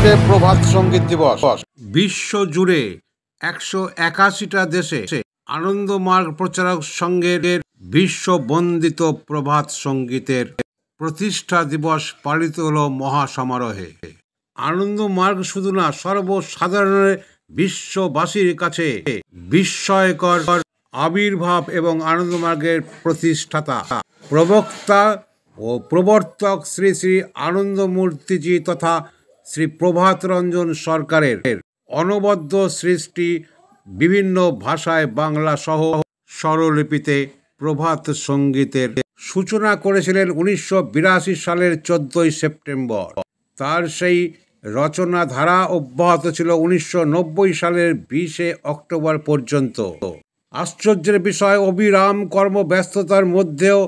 জুড়ে প্রভাত সঙ্গীত দিবস। বিশ্ব জুড়ে 181টা দেশে আনন্দমার্গ প্রচারক সংঘের বিশ্ব বন্দিত প্রভাত সঙ্গীতের প্রতিষ্ঠা দিবস পালিত হলো মহাসমারোহে। আনন্দমার্গ শুধু না, সর্বসাধারণের বিশ্ববাসীর কাছে বিস্ময়কর আবির্ভাব এবং আনন্দমার্গের প্রতিষ্ঠাতা, প্রবক্তা ও প্রবর্তক শ্রী শ্রী আনন্দমূর্তিজি তথা শ্রী প্রভাত রঞ্জন সরকারের অনবদ্য সৃষ্টি বিভিন্ন ভাষায় বাংলা সহ স্বরলিপিতে প্রভাত সঙ্গীতের সূচনা করেছিলেন 1982 সালের 14ই সেপ্টেম্বর। তার সেই রচনা ধারা অব্যাহত ছিল 1990 সালের 20 অক্টোবর পর্যন্ত। আশ্চর্যের বিষয়, অবিরাম কর্মব্যস্ততার মধ্যেও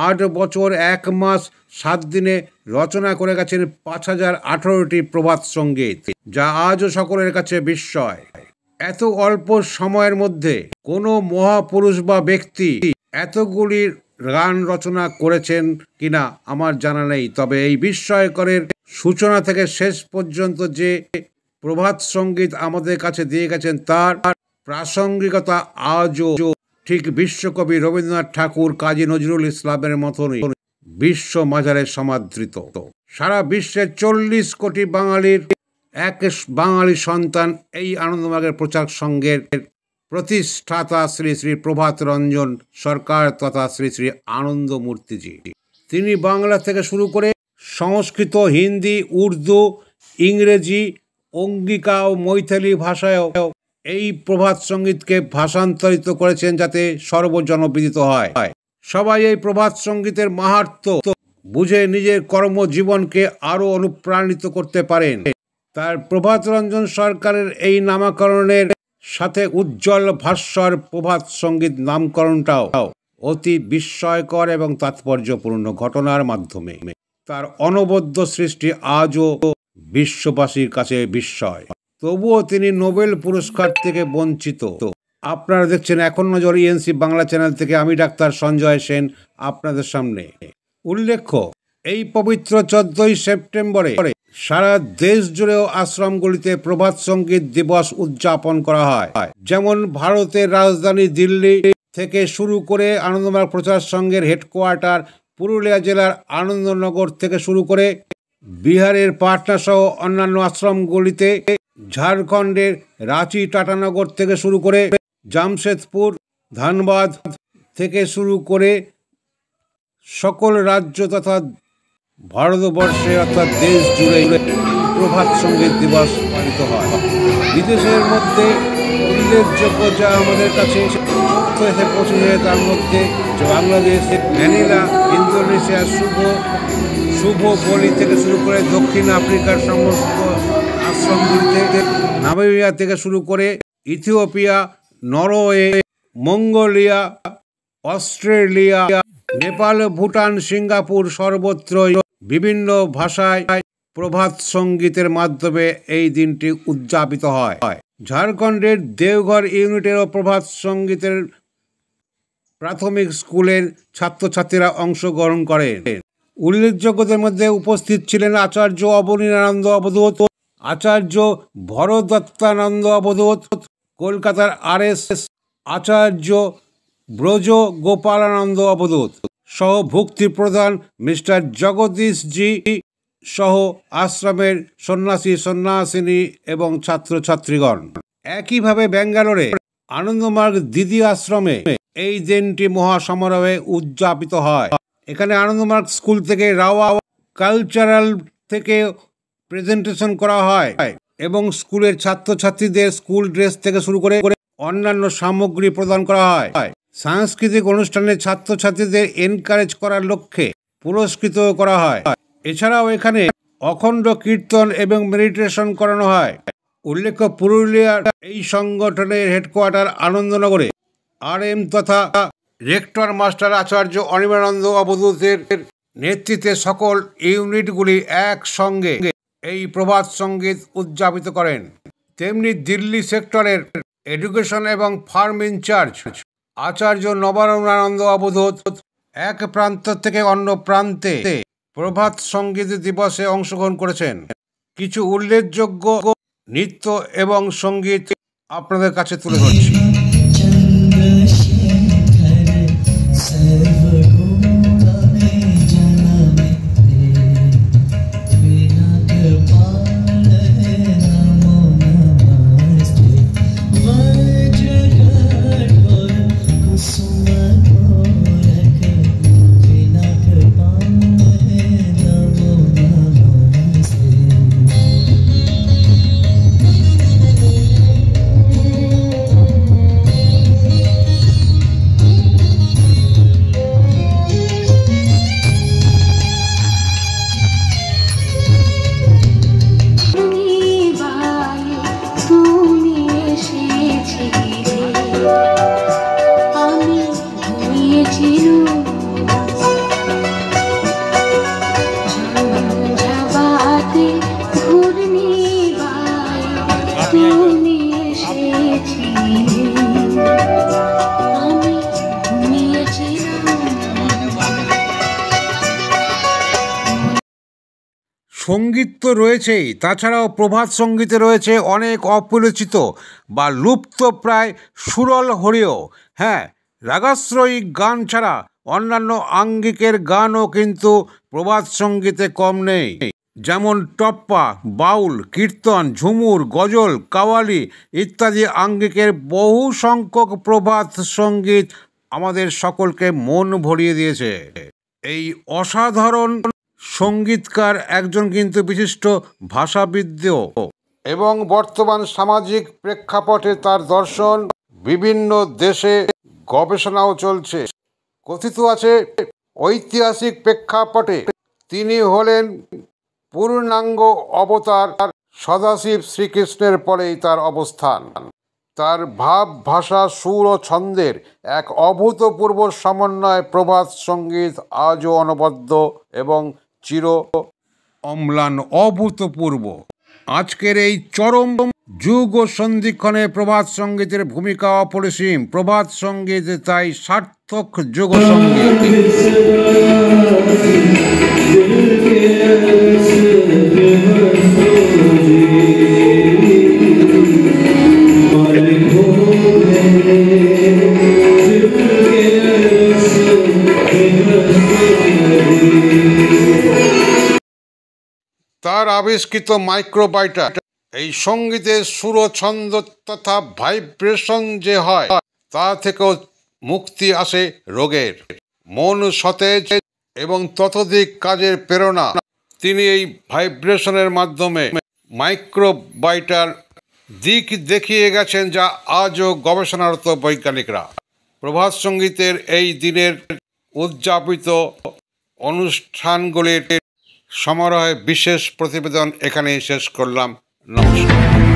8 বছর 1 মাস 7 দিনে রচনা করে গেছেন 5018টি প্রভাত সঙ্গীত, যা আজও সকলের কাছে বিস্ময়। এত অল্প সময়ের মধ্যে কোনো মহাপুরুষ বা ব্যক্তি এতগুলি গান রচনা করেছেন কিনা আমার জানা নেই। তবে এই বিস্ময়করের সূচনা থেকে শেষ পর্যন্ত যে প্রভাত সঙ্গীত আমাদের কাছে দিয়ে গেছেন, তার প্রাসঙ্গিকতা আজও ঠিক বিশ্বকবি রবীন্দ্রনাথ ঠাকুর, কাজী নজরুল ইসলামের মতনই বিশ্ব মাঝারে সমাদৃত। সারা বিশ্বের 40 কোটি বাঙালির এক বাঙালি সন্তান এই আনন্দমার্গের প্রচার সংঘের প্রতিষ্ঠাতা শ্রী শ্রী প্রভাত রঞ্জন সরকার তথা শ্রী শ্রী আনন্দমূর্তিজি। তিনি বাংলা থেকে শুরু করে সংস্কৃত, হিন্দি, উর্দু, ইংরেজি, অঙ্গিকা ও মৈথিলি ভাষায়ও এই প্রভাত সঙ্গীতকে ভাষান্তরিত করেছেন যাতে সর্বজনবিদিত হয়। সবাই এই প্রভাত সঙ্গীতের মাহাত্ম্য বুঝে নিজের কর্মজীবনকে আরও অনুপ্রাণিত করতে পারেন। তার প্রভাত রঞ্জন সরকারের এই নামকরণের সাথে উজ্জ্বল ভাস্বর প্রভাত সঙ্গীত নামকরণটাও অতি বিস্ময়কর এবং তাৎপর্যপূর্ণ ঘটনার মাধ্যমে তার অনবদ্য সৃষ্টি আজও বিশ্ববাসীর কাছে বিস্ময়। তবুও তিনি নোবেল পুরস্কার থেকে বঞ্চিত। আপনারা দেখছেন এখন নজর ইএনসি বাংলা চ্যানেল থেকে, আমি ডাক্তার সঞ্জয় সেন আপনাদের সামনে। উল্লেখ্য, এই পবিত্র 14ই সেপ্টেম্বরে সারা দেশ জুড়েও আশ্রমগুলিতে প্রভাত সঙ্গীত দিবস উদযাপন করা হয়। যেমন ভারতের রাজধানী দিল্লি থেকে শুরু করে আনন্দমার্গ প্রচার সংঘের হেডকোয়ার্টার পুরুলিয়া জেলার আনন্দনগর থেকে শুরু করে বিহারের পাটনা সহ অন্যান্য আশ্রমগুলিতে, ঝাড়খণ্ডের রাঁচি টাটানগর থেকে শুরু করে জামশেদপুর, ধানবাদ থেকে শুরু করে সকল রাজ্য তথা ভারতবর্ষে অর্থাৎ দেশ জুড়ে প্রভাত সঙ্গীত দিবস পালিত হয়। বিদেশের মধ্যে উল্লেখযোগ্য যা আমাদের কাছে এসে পৌঁছেছে, তার মধ্যে বাংলাদেশ, ম্যানিলা, ইন্দোনেশিয়া, শুভ বলি থেকে শুরু করে দক্ষিণ আফ্রিকার সমস্ত আশ্রমগুলিতে, নামিবিয়া থেকে শুরু করে Ethiopia, Norway, Mongolia, Australia, Nepal, Bhutan, Singapore সর্বত্রই বিভিন্ন ভাষায় প্রভাত সঙ্গীতের মাধ্যমে এই দিনটি উদযাপিত হয়। ঝাড়খণ্ডের দেওঘর ইউনিটেরও প্রভাত সঙ্গীতের প্রাথমিক স্কুলের ছাত্রছাত্রীরা অংশগ্রহণ করেন। উল্লেখযোগ্যদের মধ্যে উপস্থিত ছিলেন আচার্য অবনীন্দ্রানন্দ অবধূত, আচার্য ভরদত্তানন্দ অবধূত, কলকাতার RSS আচার্য ব্রজ গোপালানন্দ অবধূত সহ ভক্তি প্রধান মিস্টার জগদীশ জি সহ আশ্রমের সন্ন্যাসী, সন্ন্যাসিনী এবং ছাত্রছাত্রীগণ। একইভাবে ব্যাঙ্গালোরে আনন্দমার্গ দিদি আশ্রমে এই দিনটি মহাসমারোহে উদযাপিত হয়। এখানে আনন্দমার্গ স্কুল থেকে রাওয়া কালচারাল থেকে প্রেজেন্টেশন করা হয় এবং স্কুলের ছাত্রছাত্রীদের স্কুল ড্রেস থেকে শুরু করে অন্যান্য সামগ্রী প্রদান করা হয়। সাংস্কৃতিক অনুষ্ঠানে ছাত্রছাত্রীদের এনকারেজ করার লক্ষ্যে পুরস্কৃত করা হয়। এছাড়াও এখানে অখণ্ড কীর্তন এবং মেডিটেশন করানো হয়। উল্লেখ্য, পুরুলিয়ার এই সংগঠনের হেডকোয়ার্টার আনন্দনগরে RM তথা রেক্টর মাস্টার আচার্য অনিমানন্দ অবধূতের নেতৃত্বে সকল ইউনিটগুলি একসঙ্গে এই প্রভাত সঙ্গীত উদযাপিত করেন। তেমনি দিল্লি সেক্টরের এডুকেশন এবং ফার্ম ইনচার্জ আচার্য নবারুণানন্দ অবধূত এক প্রান্ত থেকে অন্য প্রান্তে প্রভাত সঙ্গীত দিবসে অংশগ্রহণ করেছেন। কিছু উল্লেখযোগ্য নৃত্য এবং সঙ্গীত আপনাদের কাছে তুলে ধরছি। সঙ্গীত তো রয়েছেই, তাছাড়াও প্রভাত সঙ্গীতে রয়েছে অনেক অপরিচিত বা লুপ্ত প্রায় সুরল হরিও। হ্যাঁ, রাগাশ্রয়ী গান ছাড়া অন্যান্য আঙ্গিকের গানও কিন্তু প্রভাত সঙ্গীতে কম নেই, যেমন টপ্পা, বাউল, কীর্তন, ঝুমুর, গজল, কাওয়ালি ইত্যাদি আঙ্গিকের বহু সংখ্যক প্রভাত সঙ্গীত আমাদের সকলকে মন ভরিয়ে দিয়েছে। এই অসাধারণ সঙ্গীতকার একজন কিন্তু বিশিষ্ট ভাষাবিদও, এবং বর্তমান সামাজিক প্রেক্ষাপটে তার দর্শন বিভিন্ন দেশে গবেষণাও চলছে। কথিত আছে ঐতিহাসিক প্রেক্ষাপটে তিনি হলেন পূর্ণাঙ্গ অবতার সদাশিব শ্রীকৃষ্ণের পরেই তার অবস্থান। তার ভাব, ভাষা, সুর ও ছন্দের এক অভূতপূর্ব সমন্বয় প্রভাত সঙ্গীত আজও অনবদ্য এবং চির অম্লান, অভূতপূর্ব। আজকের এই চরম যুগ ও সন্ধিক্ষণে প্রভাত সঙ্গীতের ভূমিকা অপরিসীম। প্রভাত সঙ্গীত তাই সার্থক যুগ সঙ্গীত। তার আবিষ্কৃত মাইক্রোবাইটার এই সঙ্গীতের সুর, ছন্দ তথা ভাইব্রেশন যে হয়, তা থেকেও মুক্তি আসে রোগের। মন সতেজ এবং ততোধিক কাজের প্রেরণা তিনি এই ভাইব্রেশনের মাধ্যমে মাইক্রোবাইটার দিক দেখিয়ে গেছেন, যা আজও গবেষণারত বৈজ্ঞানিকরা। প্রভাত সঙ্গীতের এই দিনের উদযাপিত অনুষ্ঠানগুলির সমারোহে বিশেষ প্রতিবেদন এখানেই শেষ করলাম। নমস্কার।